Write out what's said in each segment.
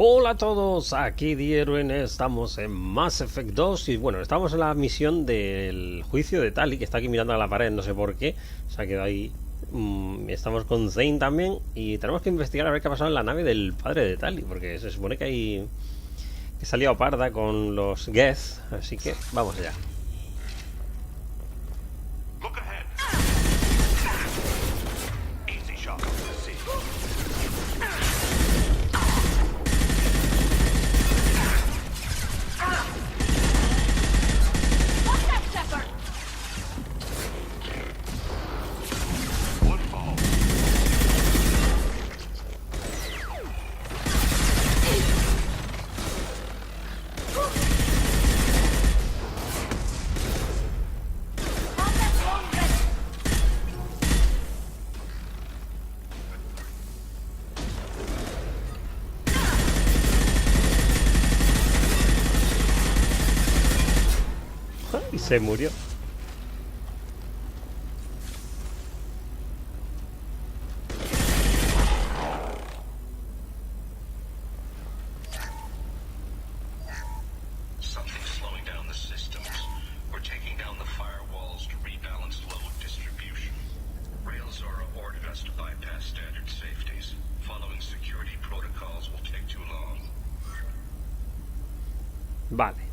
Hola a todos, aquí Eruen, estamos en Mass Effect 2 y bueno, estamos en la misión del juicio de Tali, que está aquí mirando a la pared, no sé por qué, se ha quedado ahí. Estamos con Zane también y tenemos que investigar a ver qué ha pasado en la nave del padre de Tali, porque se supone que hay que se ha liado parda con los Geth, así que vamos allá. Y se murió. Vale.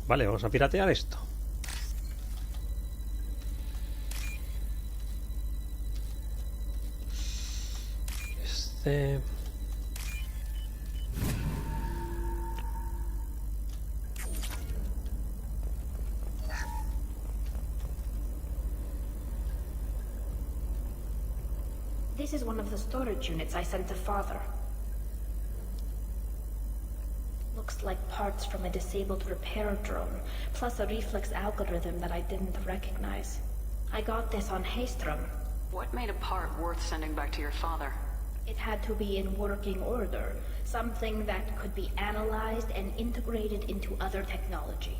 Vale, vamos a piratear esto. This is one of the storage units I sent to Father. Looks like parts from a disabled repair drone, plus a reflex algorithm that I didn't recognize. I got this on Haystrom. What made a part worth sending back to your father? It had to be in working order, something that could be analyzed and integrated into other technology.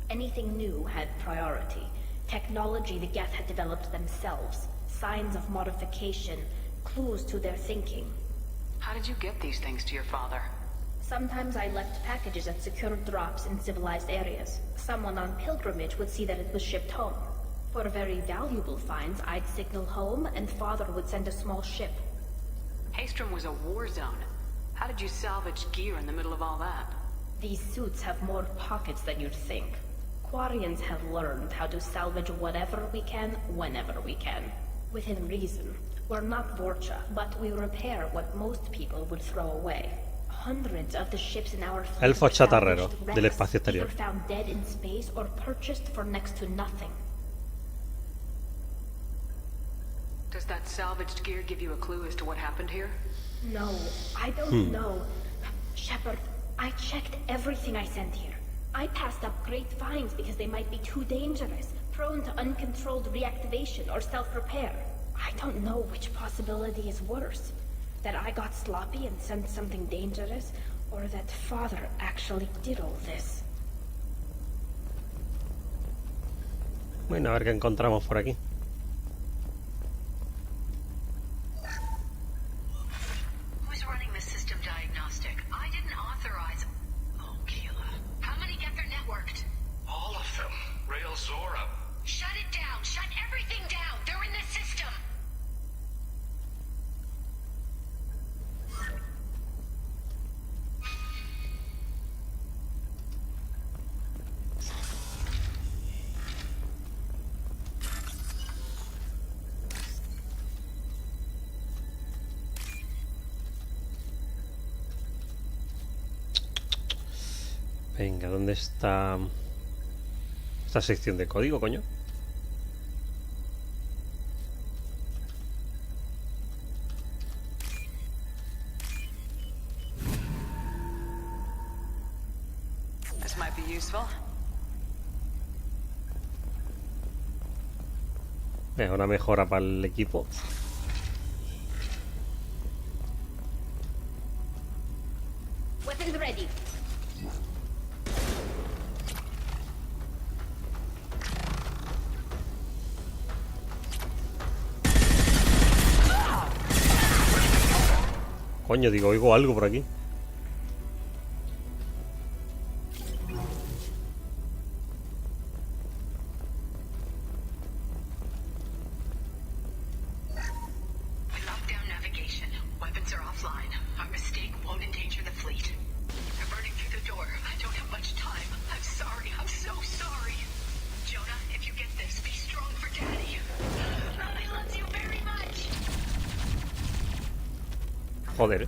Anything new had priority. Technology the Geth had developed themselves, signs of modification, clues to their thinking. How did you get these things to your father? Sometimes I left packages at secure drops in civilized areas. Someone on pilgrimage would see that it was shipped home. For very valuable finds, I'd signal home, and Father would send a small ship. Haystrom was a war zone. How did you salvage gear in the middle of all that? These suits have more pockets than you'd think. Quarians have learned how to salvage whatever we can, whenever we can. Within reason. We're not Vorcha, but we repair what most people would throw away. Hundreds of the ships in our fleet Elfo chatarrero del espacio exterior. either found dead in space or purchased for next to nothing. Does that salvaged gear give you a clue as to what happened here? No, I don't know. Shepard, I checked everything I sent here. I passed up great finds because they might be too dangerous, prone to uncontrolled reactivation or self-repair. I don't know which possibility is worse. That I got sloppy and sent something dangerous, or that Father actually did all this. Bueno, a ver qué encontramos por aquí. Who's running the system diagnostic? I didn't authorize. Oh, Keela. How many get their networked? All of them. Rail Zora. Shut it down. Shut everything down. They're in the system. Venga, ¿dónde está esta sección de código, coño? useful. Venga, una mejora para el equipo. Stand ready. Coño, digo, oigo algo por aquí. Joder.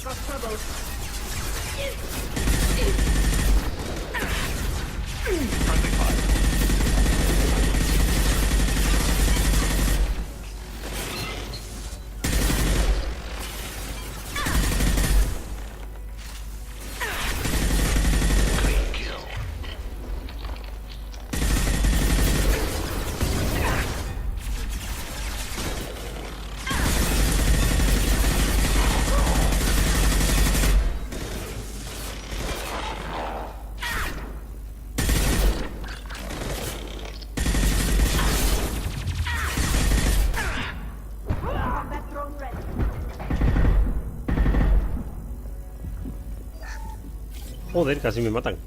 Trust turbos. Friendly fire. Clean kill. Joder, casi me matan.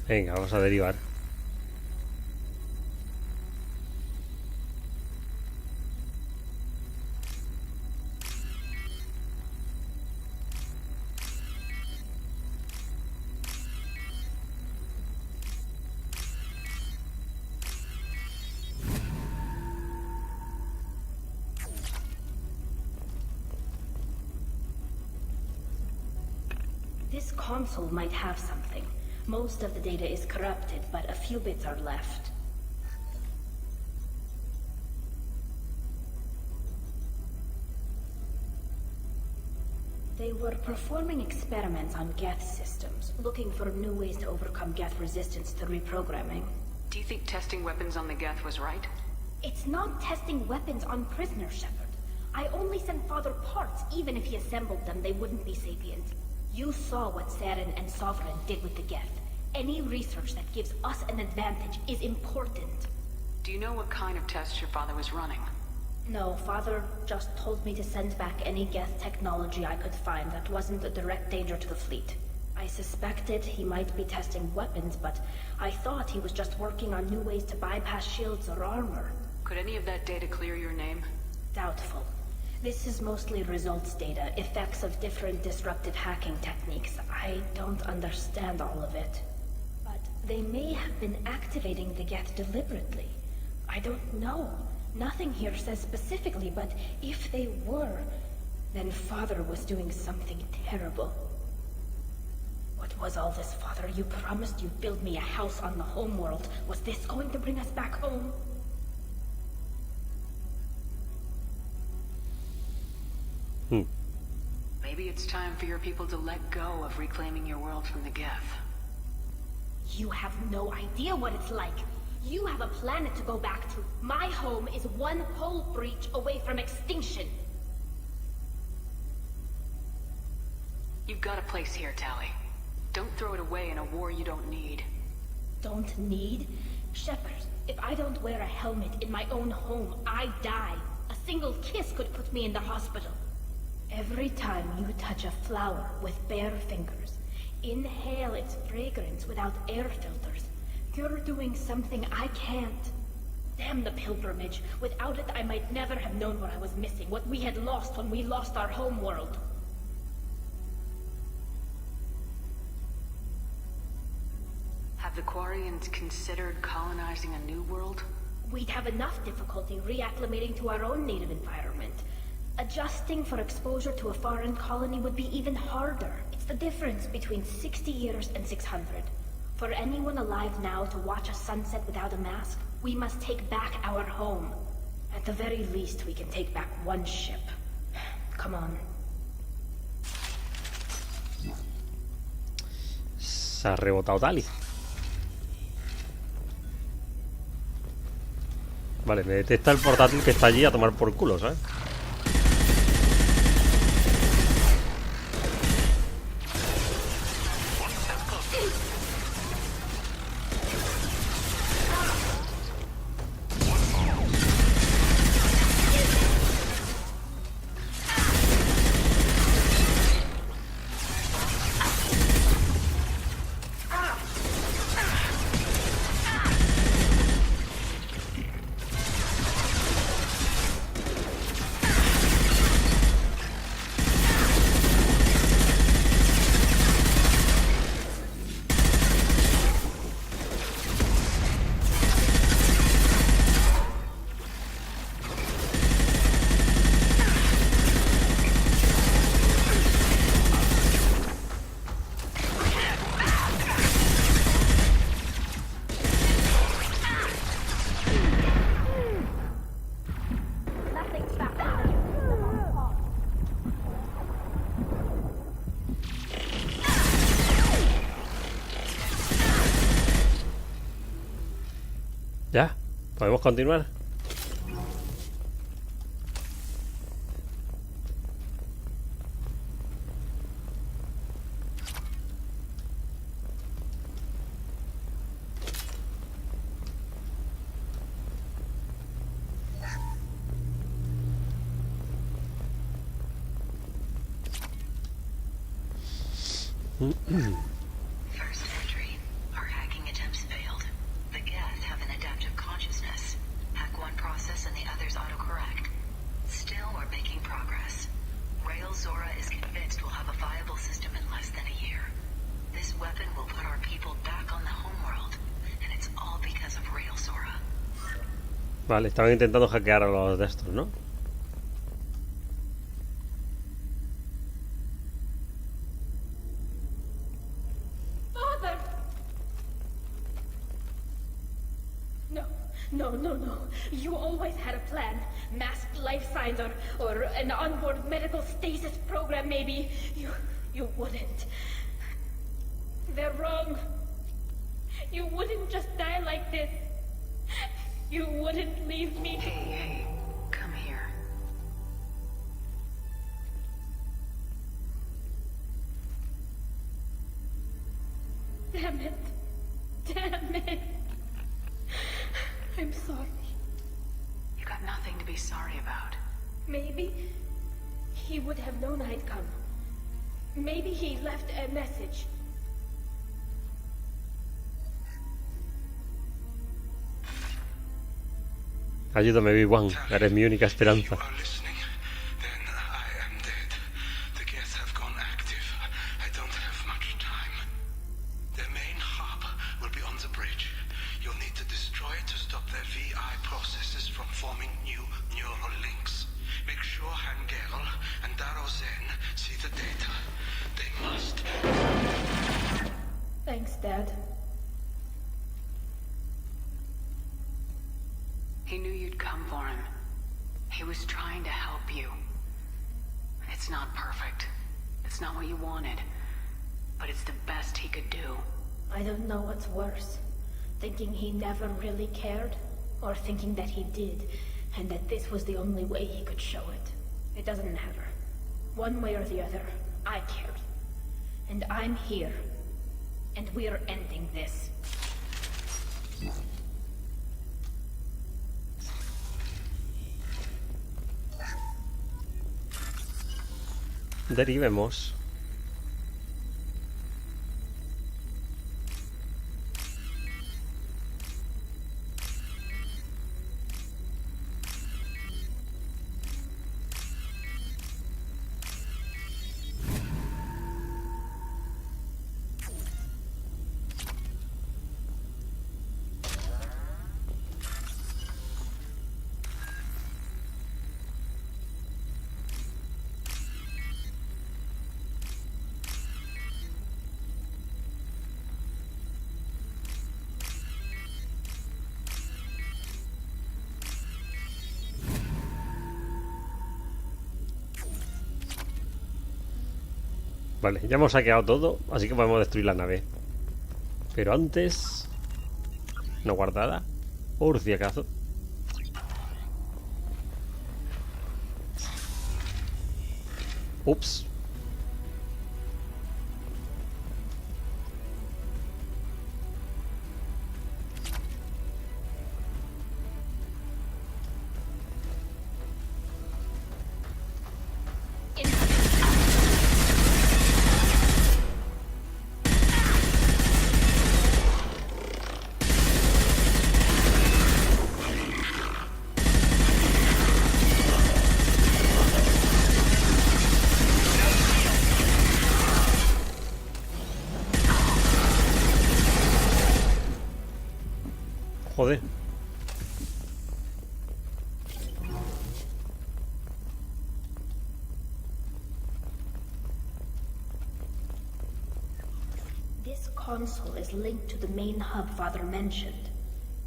Venga, vamos a derivar. This console might have something. Most of the data is corrupted, but a few bits are left. They were performing experiments on Geth systems, looking for new ways to overcome Geth resistance to reprogramming. Do you think testing weapons on the Geth was right? It's not testing weapons on prisoners, Shepard. I only sent Father parts. Even if he assembled them, they wouldn't be sapient. You saw what Saren and Sovereign did with the Geth. Any research that gives us an advantage is important. Do you know what kind of tests your father was running? No, Father just told me to send back any Geth technology I could find that wasn't a direct danger to the fleet. I suspected he might be testing weapons, but I thought he was just working on new ways to bypass shields or armor. Could any of that data clear your name? Doubtful. This is mostly results data, effects of different disruptive hacking techniques. I don't understand all of it. But they may have been activating the Geth deliberately. I don't know. Nothing here says specifically, but if they were, then Father was doing something terrible. What was all this, Father? You promised you'd build me a house on the homeworld. Was this going to bring us back home? Maybe it's time for your people to let go of reclaiming your world from the Geth. You have no idea what it's like. You have a planet to go back to. My home is one hull breach away from extinction. You've got a place here, Tali. Don't throw it away in a war you don't need. Don't need? Shepard, if I don't wear a helmet in my own home, I die. A single kiss could put me in the hospital. Every time you touch a flower with bare fingers, inhale its fragrance without air filters, you're doing something I can't. Damn the pilgrimage. Without it, I might never have known what I was missing, what we had lost when we lost our home world. Have the Quarians considered colonizing a new world? We'd have enough difficulty reacclimating to our own native environment. Adjusting for exposure to a foreign colony would be even harder. It's the difference between 60 years and 600. For anyone alive now to watch a sunset without a mask, we must take back our home. At the very least, we can take back one ship. Come on. Se ha rebotado Tali. Vale, me detecta el portátil que está allí a tomar por culo, ¿sabes? ¿Ya? ¿Podemos continuar? First entry. Our hacking attempts failed. The Geth have an adaptive consciousness. Hack one process and the others autocorrect. Still, we're making progress. Rail Zora is convinced we'll have a viable system in less than a year. This weapon will put our people back on the homeworld, and it's all because of Rail Zora. Vale, estaban intentando hackear a los de estos, ¿no? Father! No. You always had a plan. Masked life signs or an onboard medical stasis program, maybe. You wouldn't. They're wrong. You wouldn't just die like this. You wouldn't leave me. Hey, come here. Damn it. I'm sorry. You got nothing to be sorry about. Maybe he would have known I'd come. Maybe he left a message. Ayúdame, Obi-Wan. Eres mi única esperanza. Thanks, Dad. He knew you'd come for him. He was trying to help you. It's not perfect. It's not what you wanted. But it's the best he could do. I don't know what's worse. Thinking he never really cared, or thinking that he did, and that this was the only way he could show it. It doesn't matter. One way or the other, I cared. And I'm here. And we're ending this. Derivemos. Vale, ya hemos saqueado todo, así que podemos destruir la nave. Pero antes... no guardada. Por si acaso. Ups. Joder. This console is linked to the main hub Father mentioned.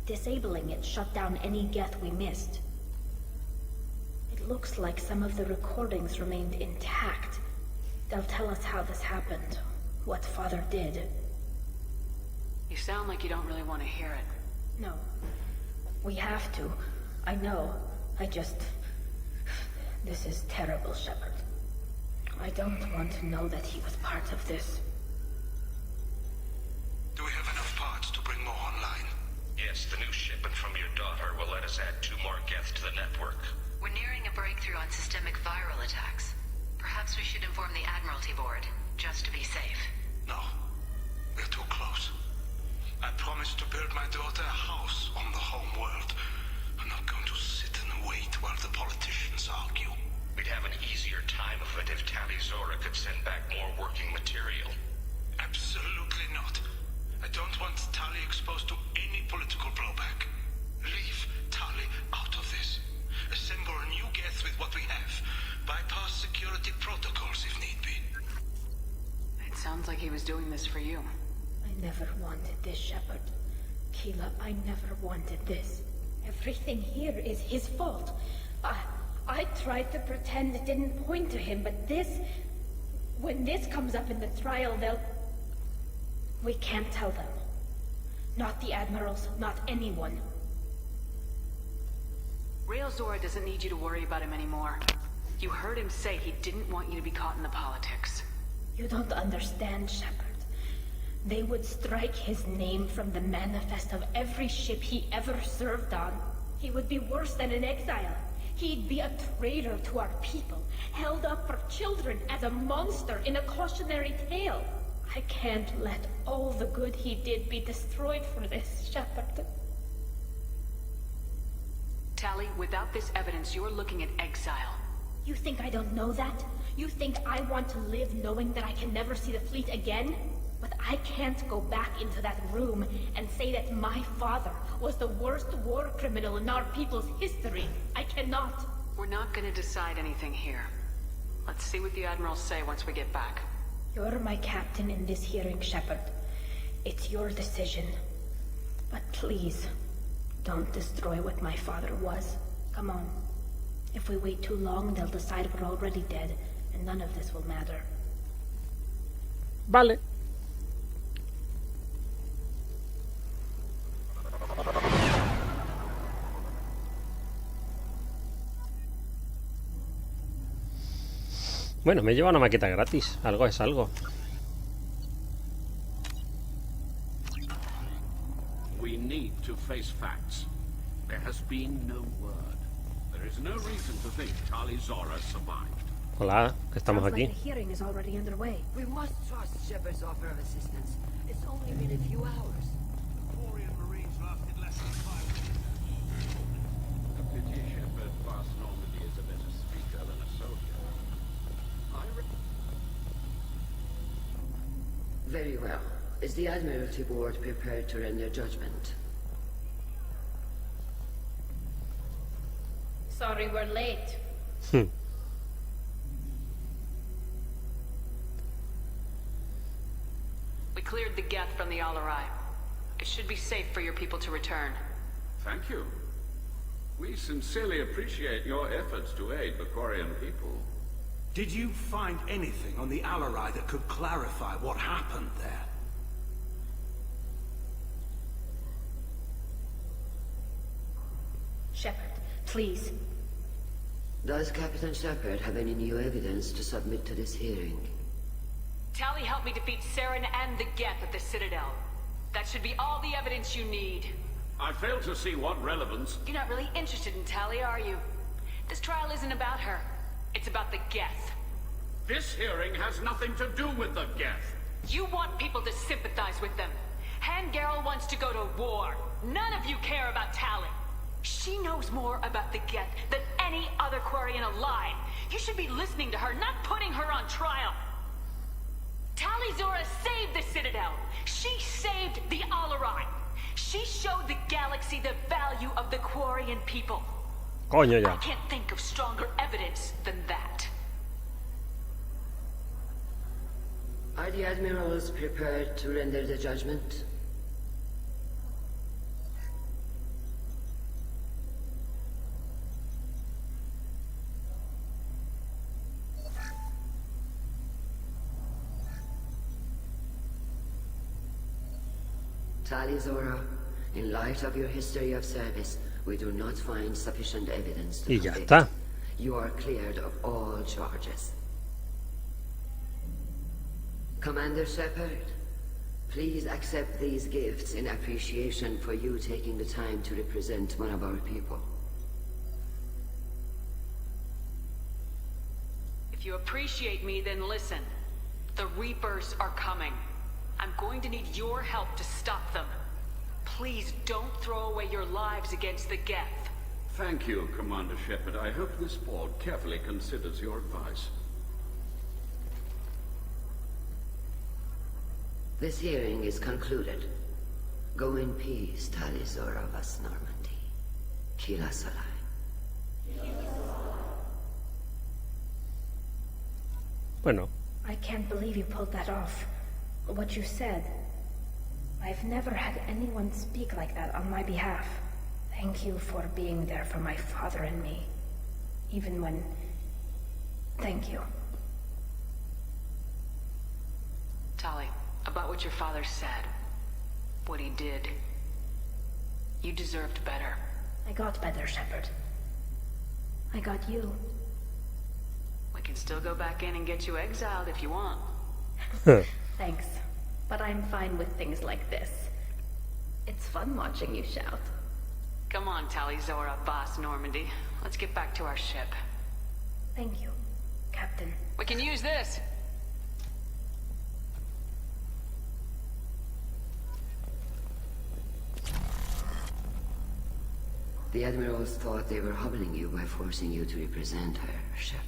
Disabling it shut down any geth we missed. It looks like some of the recordings remained intact. They'll tell us how this happened, what Father did. You sound like you don't really want to hear it. No. We have to. I know. This is terrible, Shepard. I don't want to know that he was part of this. Do we have enough parts to bring more online? Yes, the new shipment from your daughter will let us add 2 more geths to the network. We're nearing a breakthrough on systemic viral attacks. Perhaps we should inform the Admiralty Board, just to be safe. No. We're too close. I promised to build my daughter a house on the home world. I'm not going to sit and wait while the politicians argue. We'd have an easier time of it if Tali Zora could send back more working material. Absolutely not. I don't want Tali exposed to any political blowback. Leave Tali out of this. Assemble a new geth with what we have. Bypass security protocols if need be. It sounds like he was doing this for you. I never wanted this, Shepard. Keela, I never wanted this. Everything here is his fault. I tried to pretend it didn't point to him, but this... when this comes up in the trial, they'll... We can't tell them. Not the Admirals, not anyone. Rail Zora doesn't need you to worry about him anymore. You heard him say he didn't want you to be caught in the politics. You don't understand, Shepard. They would strike his name from the manifest of every ship he ever served on. He would be worse than an exile. He'd be a traitor to our people, held up for children as a monster in a cautionary tale. I can't let all the good he did be destroyed for this, Shepard. Tali, without this evidence, you're looking at exile. You think I don't know that? You think I want to live knowing that I can never see the fleet again? But I can't go back into that room and say that my father was the worst war criminal in our people's history. I cannot. We're not going to decide anything here. Let's see what the Admirals say once we get back. You're my captain in this hearing, Shepard. It's your decision. But please, don't destroy what my father was. Come on. If we wait too long, they'll decide we're already dead, and none of this will matter. Vale. Bueno, me lleva una maqueta gratis. Algo es algo. We need to face facts. There has been no word. There is no reason to think Tali Zora survived. Hola, que estamos Sounds aquí. like the hearing is already underway. We must trust Shepard's offer of assistance. It's only been a few hours. Quarian Marines lasted less than 5 minutes. A pity Shepard past Normandy is a better speaker than a soldier. Very well. Is the Admiralty Board prepared to render judgment? Sorry we're late. We cleared the geth from the Alarai. It should be safe for your people to return. Thank you. We sincerely appreciate your efforts to aid the Quarian people. Did you find anything on the Alarai that could clarify what happened there? Shepard, please. Does Captain Shepard have any new evidence to submit to this hearing? Tali helped me defeat Saren and the Geth at the Citadel. That should be all the evidence you need. I fail to see what relevance... You're not really interested in Tali, are you? This trial isn't about her. It's about the Geth. This hearing has nothing to do with the Geth. You want people to sympathize with them. Hangarel wants to go to war. None of you care about Tali. She knows more about the Geth than any other Quarian alive. You should be listening to her, not putting her on trial. Tali Zora saved the Citadel. She saved the Alarai. She showed the galaxy the value of the Quarian people. Coño ya. I can't think of stronger evidence than that. Are the admirals prepared to render the judgment? Tali Zora, in light of your history of service, we do not find sufficient evidence to Y ya convict. está. You are cleared of all charges. Commander Shepard, please accept these gifts in appreciation for you taking the time to represent one of our people. If you appreciate me, then listen. The Reapers are coming. I'm going to need your help to stop them. Please don't throw away your lives against the Geth. Thank you, Commander Shepard. I hope this board carefully considers your advice. This hearing is concluded. Go in peace, Tali Zora Vas Normandy. Kila Salai. Bueno, I can't believe you pulled that off. What you said. I've never had anyone speak like that on my behalf. Thank you for being there for my father and me. Even when... Thank you. Tali, about what your father said. What he did. You deserved better. I got better, Shepard. I got you. We can still go back in and get you exiled if you want. Thanks. But I'm fine with things like this. It's fun watching you shout. Come on, Tali Zora, Boss Normandy. Let's get back to our ship. Thank you, Captain. We can use this. The admirals thought they were humbling you by forcing you to represent her, Shepard.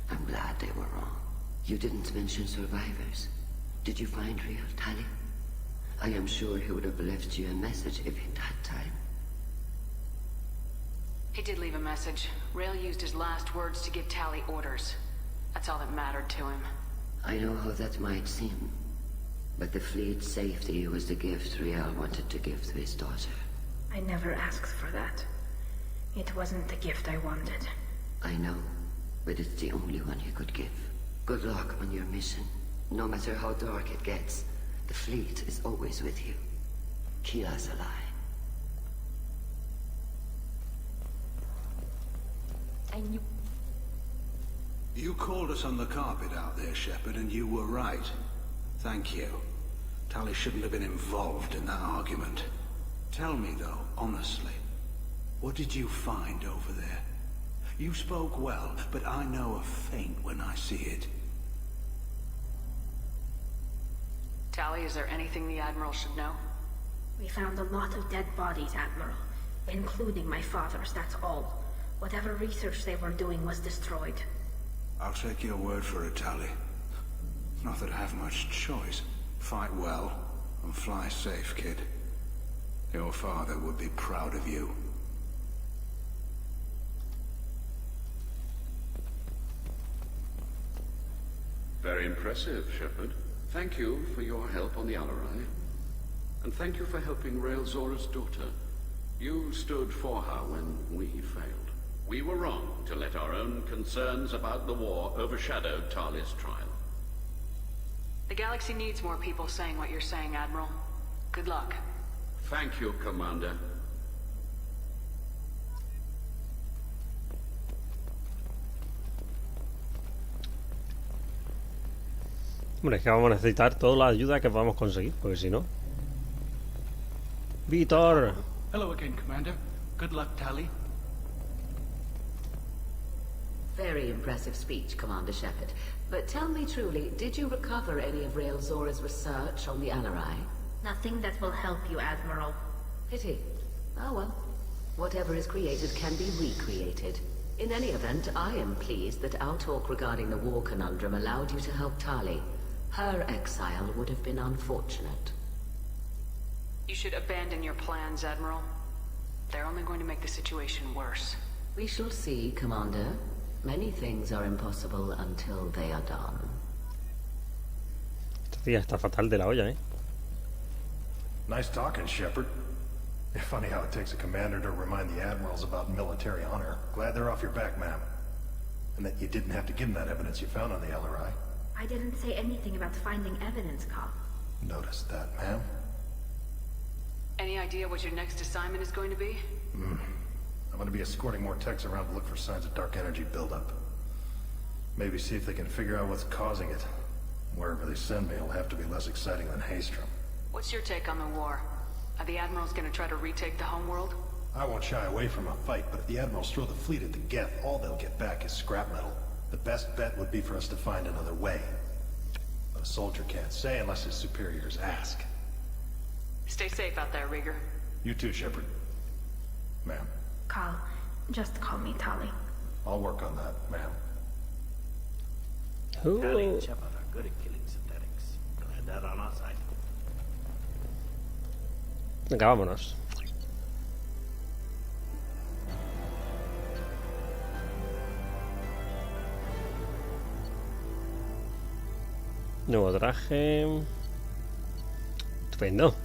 I'm glad they were wrong. You didn't mention survivors. Did you find real Tali? I am sure he would have left you a message if he'd had time. He did leave a message. Rail used his last words to give Tali orders. That's all that mattered to him. I know how that might seem, but the fleet's safety was the gift Rael wanted to give to his daughter. I never asked for that. It wasn't the gift I wanted. I know, but it's the only one he could give. Good luck on your mission. No matter how dark it gets, the fleet is always with you. Kila Salai. I knew... You called us on the carpet out there, Shepard, and you were right. Thank you. Tali shouldn't have been involved in that argument. Tell me, though, honestly, what did you find over there? You spoke well, but I know a feint when I see it. Tali, is there anything the Admiral should know? We found a lot of dead bodies, Admiral. Including my father's, that's all. Whatever research they were doing was destroyed. I'll take your word for it, Tali. Not that I have much choice. Fight well, and fly safe, kid. Your father would be proud of you. Very impressive, Shepard. Thank you for your help on the Alarai. And thank you for helping Rael Zora's daughter. You stood for her when we failed. We were wrong to let our own concerns about the war overshadow Tali's trial. The galaxy needs more people saying what you're saying, Admiral. Good luck. Thank you, Commander. Hombre, es que vamos a necesitar toda la ayuda que podamos conseguir, porque si no... ¡Víctor! Hello again, Commander. Good luck, Tali. Very impressive speech, Commander Shepard. But tell me truly, did you recover any of Rael Zora's research on the Alarai? Nothing that will help you, Admiral. Pity. Oh well. Whatever is created can be recreated. In any event, I am pleased that our talk regarding the war conundrum allowed you to help Tali. Her exile would have been unfortunate. You should abandon your plans, Admiral. They're only going to make the situation worse. We shall see, Commander. Many things are impossible until they are done. Esta tía está fatal de la olla, ¿eh? Nice talking, Shepard. Funny how it takes a commander to remind the admirals about military honor. Glad they're off your back, ma'am. And that you didn't have to give them that evidence you found on the LRI. I didn't say anything about finding evidence, Carl. Noticed that, ma'am. Any idea what your next assignment is going to be? I'm going to be escorting more techs around to look for signs of dark energy buildup. Maybe see if they can figure out what's causing it. Wherever they send me, it'll have to be less exciting than Haystrom. What's your take on the war? Are the Admirals going to try to retake the homeworld? I won't shy away from a fight, but if the Admirals throw the fleet at the Geth, all they'll get back is scrap metal. The best bet would be for us to find another way. But a soldier can't say unless his superiors ask. Stay safe out there, Rieger. You too, Shepard. Ma'am. Carl, just call me Tali. I'll work on that, ma'am. Tali and Shepard are good at killing synthetics. Glad that on our side. Venga, vámonos. Nuevo traje. Estupendo.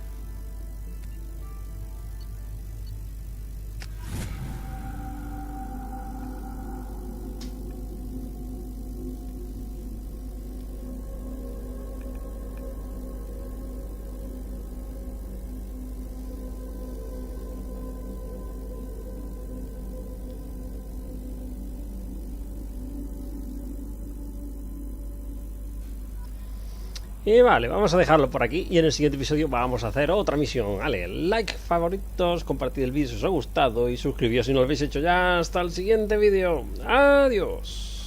Y vale, vamos a dejarlo por aquí y en el siguiente episodio vamos a hacer otra misión. Vale, like, favoritos, compartid el vídeo si os ha gustado y suscribíos si no lo habéis hecho ya. Hasta el siguiente vídeo. Adiós.